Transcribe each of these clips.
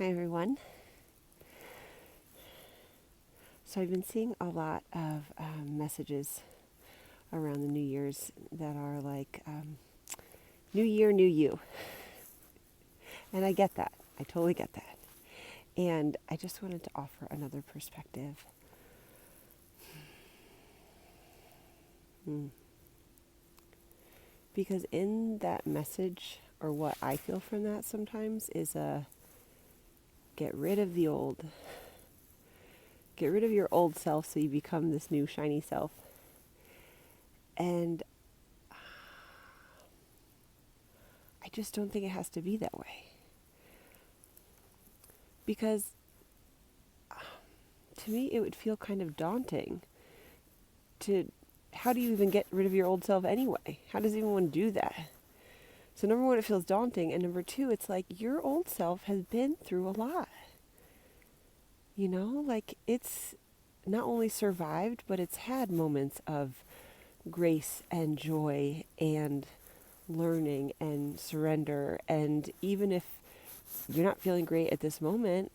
Hi everyone. So I've been seeing a lot of messages around the New Year's that are like, New Year, New You. And I get that. I totally get that. And I just wanted to offer another perspective. Because in that message, or what I feel from that sometimes, is a get rid of the old. Get rid of your old self so you become this new shiny self. And I just don't think it has to be that way. Because to me, it would feel kind of daunting to, how do you even get rid of your old self anyway? How does anyone do that? So number one, it feels daunting. And number two, it's like your old self has been through a lot. You know, like it's not only survived, but it's had moments of grace and joy and learning and surrender. And even if you're not feeling great at this moment,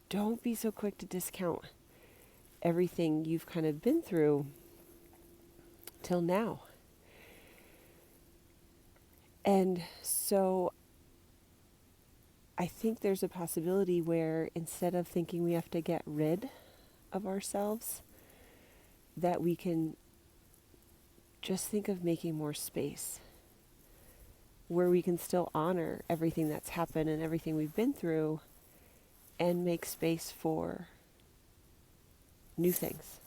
don't be so quick to discount everything you've kind of been through till now. And so I think there's a possibility where instead of thinking we have to get rid of ourselves, that we can just think of making more space where we can still honor everything that's happened and everything we've been through and make space for new things,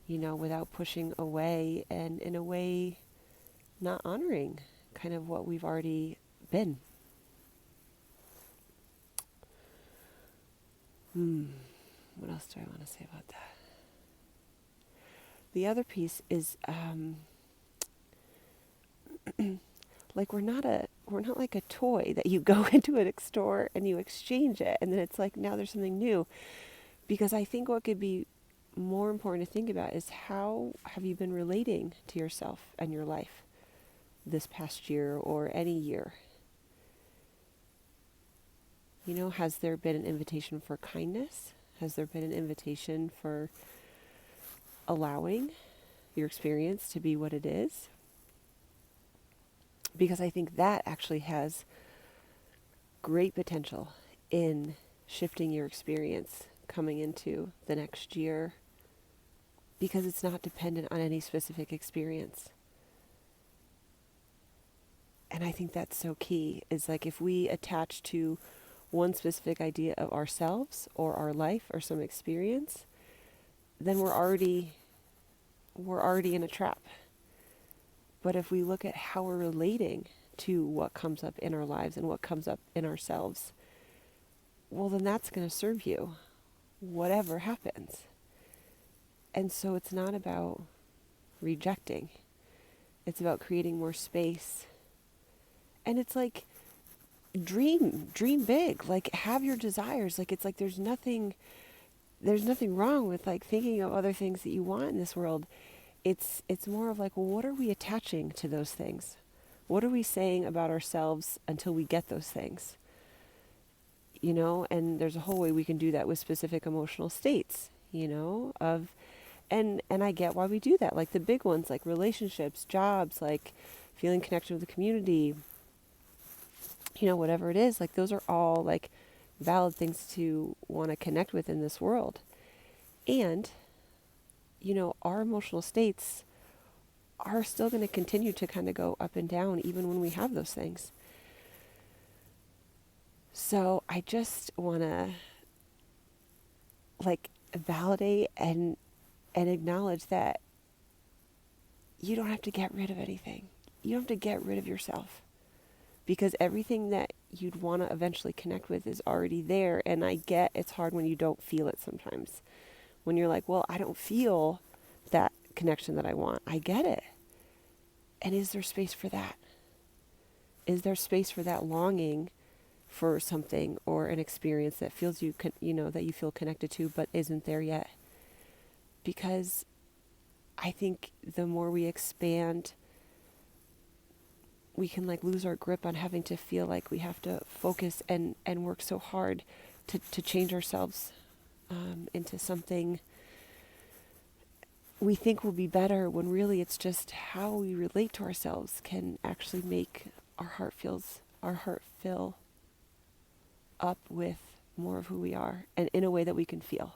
you know, without pushing away and in a way not honoring kind of what we've already been. What else do I want to say about that? The other piece is like we're not like a toy that you go into a store and you exchange it and then it's like now there's something new. Because I think what could be more important to think about is how have you been relating to yourself and your life this past year or any year? You know, has there been an invitation for kindness? Has there been an invitation for allowing your experience to be what it is? Because I think that actually has great potential in shifting your experience coming into the next year, because it's not dependent on any specific experience. And I think that's so key, is like if we attach to one specific idea of ourselves or our life or some experience, then we're already in a trap. But if we look at how we're relating to what comes up in our lives and what comes up in ourselves, well, then that's going to serve you, whatever happens. And so it's not about rejecting. It's about creating more space. And it's like, dream big, like have your desires. Like it's like there's nothing wrong with like thinking of other things that you want in this world. It's more of like, well, what are we attaching to those things? What are we saying about ourselves until we get those things? You know, and there's a whole way we can do that with specific emotional states, you know, of and I get why we do that. Like the big ones, like relationships, jobs, like feeling connection with the community, you know, whatever it is, like those are all like valid things to want to connect with in this world. And, you know, our emotional states are still going to continue to kind of go up and down even when we have those things. So I just want to like validate and acknowledge that you don't have to get rid of anything. You don't have to get rid of yourself, because everything that you'd want to eventually connect with is already there. And I get it's hard when you don't feel it sometimes. When you're like, well, I don't feel that connection that I want. I get it. And is there space for that? Is there space for that longing for something or an experience that feels you know, that you feel connected to, but isn't there yet? Because I think the more we expand we can like lose our grip on having to feel like we have to focus and work so hard to change ourselves into something we think will be better, when really it's just how we relate to ourselves can actually make our heart fill up with more of who we are, and in a way that we can feel.